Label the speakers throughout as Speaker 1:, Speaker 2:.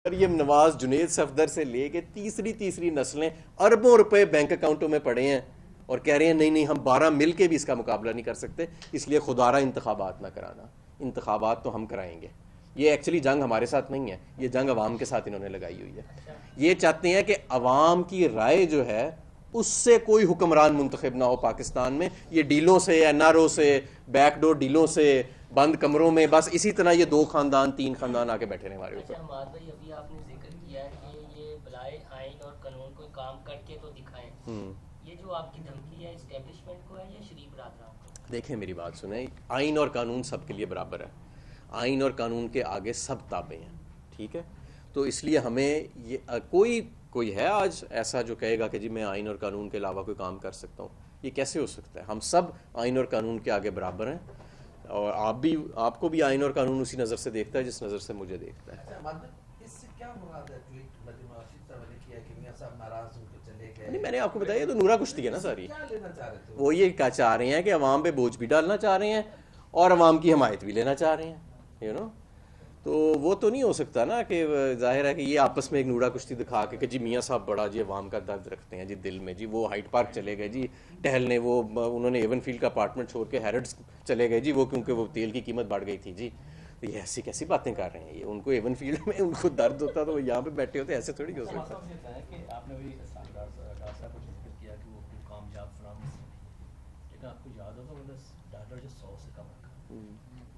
Speaker 1: مریم نواز، جنید صفدر سے لے کے تیسری نسلیں اربوں روپے بینک اکاؤنٹوں میں پڑے ہیں اور کہہ رہے ہیں نہیں ہم 12 مل کے بھی اس کا مقابلہ نہیں کر سکتے، اس لیے خدا رہا انتخابات نہ کرانا۔ انتخابات تو ہم کرائیں گے۔ یہ ایکچولی جنگ ہمارے ساتھ نہیں ہے، یہ جنگ عوام کے ساتھ انہوں نے لگائی ہوئی ہے۔ یہ چاہتے ہیں کہ عوام کی رائے جو ہے اس سے کوئی حکمران منتخب نہ ہو پاکستان میں، یہ ڈیلوں سے، این آر او سے، بیک ڈور ڈیلوں سے، بند کمروں میں، بس اسی طرح یہ 2 خاندان 3 خاندان آ کے بیٹھے رہے ہمارے اوپر۔
Speaker 2: اچھا حماد بھائی، ابھی آپ نے ذکر کیا کہ یہ بلائے آئین اور قانون کوئی کام کر کے تو دکھائیں، یہ جو آپ کی دھمکی ہے اسٹیبلشمنٹ کو ہے یا شریف برادران کو؟
Speaker 1: دیکھیں میری بات سنیں، آئین اور قانون سب کے لیے برابر ہے، آئین اور قانون کے آگے سب تابع ہیں، ٹھیک ہے؟ تو اس لیے ہمیں یہ کوئی ہے آج ایسا جو کہے گا کہ جی میں آئین اور قانون کے علاوہ کوئی کام کر سکتا ہوں؟ یہ کیسے ہو سکتا ہے؟ ہم سب آئین اور قانون کے آگے برابر ہیں، اور آپ کو بھی آئین اور قانون اسی نظر سے دیکھتا ہے جس نظر سے مجھے دیکھتا ہے۔
Speaker 3: اس سے کیا مراد ہے؟ ٹویٹ مدینہ راشد صاحب نے کیا کہ میاں صاحب ناراض ہو کے چلے گئے۔
Speaker 1: نہیں، میں نے آپ کو بتایا تو نورا کشتی ہے نا ساری۔
Speaker 3: کیا لینا چاہ رہے تھے
Speaker 1: وہ یہ کیا چاہ رہے ہیں کہ عوام پہ بوجھ بھی ڈالنا چاہ رہے ہیں اور عوام کی حمایت بھی لینا چاہ رہے ہیں، تو وہ تو نہیں ہو سکتا نا کہ ظاہر ہے کہ یہ آپس میں ایک نورا کشتی دکھا کے کہ جی میاں صاحب بڑا جی عوام کا درد رکھتے ہیں جی دل میں، جی وہ ہائٹ پارک چلے گئے جی ٹہلنے، وہ انہوں نے ایون فیلڈ کا اپارٹمنٹ چھوڑ کے ہیرڈز چلے گئے جی وہ کیونکہ وہ تیل کی قیمت بڑھ گئی تھی جی۔ یہ ایسی کیسی باتیں کر رہے ہیں؟ یہ ان کو ایون فیلڈ میں ان کو درد ہوتا تو وہ یہاں پہ بیٹھے ہوتے، ایسے تھوڑی ہو سکتا۔
Speaker 4: آپ نے بھی ڈاکٹر صاحب کو ذکر کیا کہ وہ کامیاب فرانس، لیکن آپ کو یاد ہوگا وہ ڈالر جو 100 سے کم رکھا،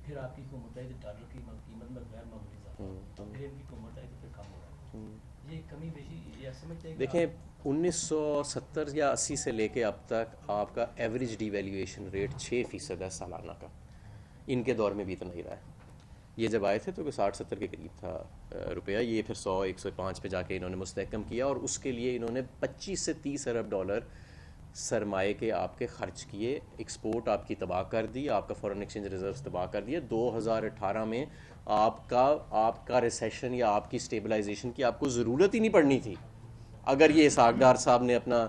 Speaker 4: پھر آپ کی حکومت ہے کہ ڈالر کی قیمت میں غیر معمولی اضافہ، پھر ان کی حکومت ہے کہ پھر کم ہو رہا ہے، یہ کمی بیشی یہ سمجھتے ہیں؟
Speaker 1: دیکھیں 1970 یا 80 سے لے کے اب تک آپ کا ایوریج ڈی ویلیویشن ریٹ 6% ہے سالانہ کا، ان کے دور میں بھی اتنا ہی رہا ہے۔ یہ جب آئے تھے تو 60-70 کے قریب تھا روپیہ، یہ پھر 100-105 پہ جا کے انہوں نے مستحکم کیا، اور اس کے لیے انہوں نے 25 سے 30 ارب ڈالر سرمائے کے آپ کے خرچ کیے، ایکسپورٹ آپ کی تباہ کر دی، آپ کا فورن ایکسچینج ریزروز تباہ کر دیے۔ 2018 میں آپ کا ریسیشن یا آپ کی سٹیبلائزیشن کی آپ کو ضرورت ہی نہیں پڑنی تھی اگر یہ اسحاق ڈار صاحب نے اپنا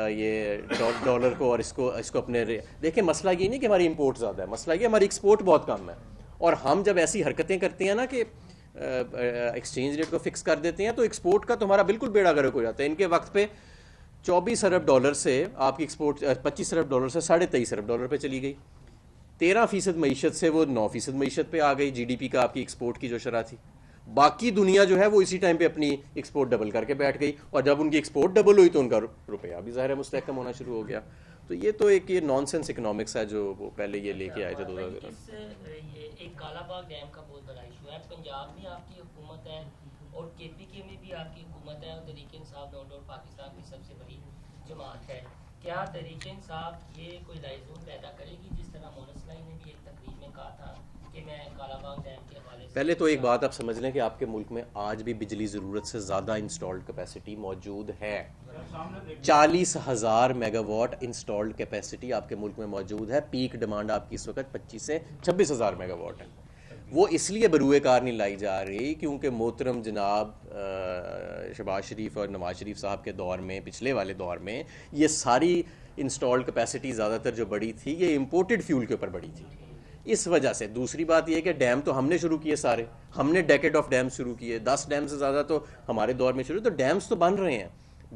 Speaker 1: یہ ڈالر کو اور اس کو اپنے دیکھیں مسئلہ یہ نہیں کہ ہماری امپورٹ زیادہ ہے، مسئلہ یہ ہماری ایکسپورٹ بہت کم ہے، اور ہم جب ایسی حرکتیں کرتے ہیں نا کہ ایکسچینج ریٹ کو فکس کر دیتے ہیں تو ایکسپورٹ کا تمہارا بالکل بیڑا گرک ہو جاتا ہے۔ ان کے وقت پہ 24 ارب ڈالر سے آپ کی ایکسپورٹ 25 ارب ڈالر سے 23.5 ارب ڈالر پہ چلی گئی، 13% معیشت سے وہ 9% معیشت پہ آ گئی، جی ڈی پی کا آپ کی ایکسپورٹ کی جو شرح تھی۔ باقی دنیا جو ہے وہ اسی ٹائم پہ اپنی ایکسپورٹ ڈبل کر کے بیٹھ گئی، اور جب ان کی ایکسپورٹ ڈبل ہوئی تو ان کا روپیہ بھی ظاہر ہے مستحکم ہونا شروع ہو گیا۔ تو یہ تو ایک یہ نان سینس اکنامکس ہے جو وہ پہلے یہ لے کے آئے تھے 2000۔
Speaker 2: یہ ایک کالا باغ ڈیم کا بہت بڑا ایشو ہے، پنجاب میں آپ کی حکومت ہے اور کے پی کے میں بھی آپ کی حکومت ہے، اور تحریک انصاف نو ڈاؤٹ پاکستان کی سب سے بڑی جماعت ہے۔ کیا تحریک انصاف یہ کوئی لائزون پیدا کرے گی، جس طرح مونس لائی نے بھی ایک تقریر میں کہا تھا کہ میں کالا باغ ڈیم کے حوالے سے؟
Speaker 1: پہلے تو ایک بات آپ سمجھ لیں کہ آپ کے ملک میں آج بھی بجلی ضرورت سے زیادہ انسٹالڈ کیپیسٹی موجود ہے، 40,000 میگا واٹ انسٹالڈ کیپیسٹی آپ کے ملک میں موجود ہے، پیک ڈیمانڈ آپ کی اس وقت 25 سے 26,000 میگا واٹ ہے۔ وہ اس لیے بروئے کار نہیں لائی جا رہی کیونکہ محترم جناب شہباز شریف اور نواز شریف صاحب کے دور میں، پچھلے والے دور میں، یہ ساری انسٹالڈ کیپیسٹی زیادہ تر جو بڑی تھی یہ امپورٹڈ فیول کے اوپر بڑی تھی، اس وجہ سے۔ دوسری بات یہ کہ ڈیم تو ہم نے شروع کیے سارے، ہم نے ڈیکیڈ آف ڈیم شروع کیے، 10 ڈیم سے زیادہ تو ہمارے دور میں شروع، تو ڈیمز تو بن رہے ہیں۔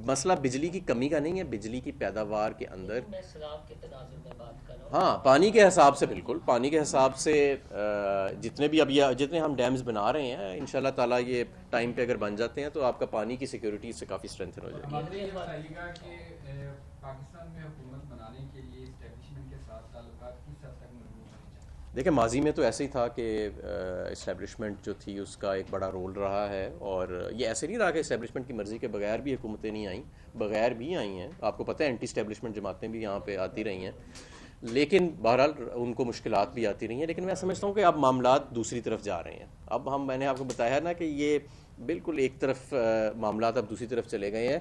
Speaker 1: مسئلہ بجلی کی کمی کا نہیں ہے، بجلی کی پیداوار کے اندر
Speaker 2: میں سیلاب کے تناظر میں بات کر رہا ہوں۔
Speaker 1: ہاں پانی کے حساب سے، بالکل پانی کے حساب سے جتنے بھی اب یہ جتنے ہم ڈیمز بنا رہے ہیں انشاءاللہ تعالیٰ یہ ٹائم پہ اگر بن جاتے ہیں تو آپ کا پانی کی سیکیورٹی اس سے کافی اسٹرینتھن ہو جائے گی۔
Speaker 5: پاکستان میں حکومت بنانے کے لیے اسٹیبلشمنٹ کے ساتھ تعلقات کس حد تک مضبوط ہونے چاہیے؟
Speaker 1: دیکھیں ماضی میں تو ایسے ہی تھا کہ اسٹیبلشمنٹ جو تھی اس کا ایک بڑا رول رہا ہے، اور یہ ایسے نہیں رہا کہ اسٹیبلشمنٹ کی مرضی کے بغیر بھی حکومتیں نہیں آئیں، بغیر بھی آئی ہیں، آپ کو پتہ ہے اینٹی اسٹیبلشمنٹ جماعتیں بھی یہاں پہ آتی رہی ہیں، لیکن بہرحال ان کو مشکلات بھی آتی رہی ہیں، لیکن میں سمجھتا ہوں کہ اب معاملات دوسری طرف جا رہے ہیں۔ اب میں نے آپ کو بتایا نا کہ یہ بالکل ایک طرف معاملات اب دوسری طرف چلے گئے ہیں،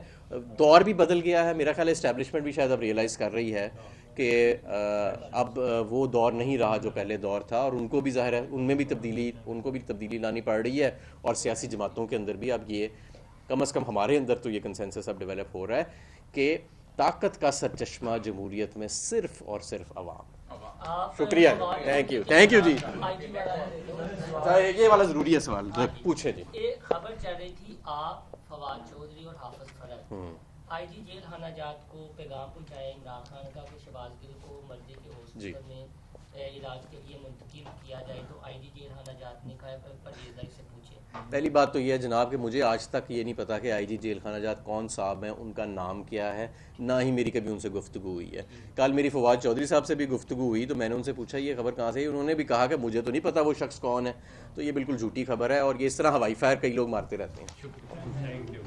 Speaker 1: دور بھی بدل گیا ہے، میرا خیال ہے اسٹیبلشمنٹ بھی شاید اب ریئلائز کر رہی ہے کہ اب وہ دور نہیں رہا جو پہلے دور تھا، اور ان کو بھی ظاہر ہے ان میں بھی تبدیلی لانی پڑ رہی ہے، اور سیاسی جماعتوں کے اندر بھی اب یہ کم از کم ہمارے اندر تو یہ کنسنسس اب ڈیولپ ہو رہا ہے کہ طاقت کا سرچشمہ جمہوریت میں صرف اور صرف عوام،
Speaker 2: آپ
Speaker 1: شکریہ، تھینک یو جی۔
Speaker 2: IG والا
Speaker 1: یہ والا ضروری ہے سوال، پوچھیں جی۔
Speaker 2: ایک خبر چل رہی تھی آپ فواد چودھری اور حافظ فرد IG جیل خانہ جات کو پیغام پہنچایا عمران خان کا کہ شہباز گل کو مرضی کے ہاسپٹل میں علاج کے لیے منتقل کیا جائے، تو IG جیل خانہ جات نے کہا پرویز سے پوچھے۔
Speaker 1: پہلی بات تو یہ ہے جناب کہ مجھے آج تک یہ نہیں پتا کہ IG جیل خانہ جات کون صاحب ہیں، ان کا نام کیا ہے، نہ ہی میری کبھی ان سے گفتگو ہوئی ہے۔ کل میری فواد چودھری صاحب سے بھی گفتگو ہوئی تو میں نے ان سے پوچھا یہ خبر کہاں سے ہے، انہوں نے بھی کہا کہ مجھے تو نہیں پتا وہ شخص کون ہے، تو یہ بالکل جھوٹی خبر ہے اور یہ اس طرح ہوائی فائر کئی لوگ مارتے رہتے ہیں۔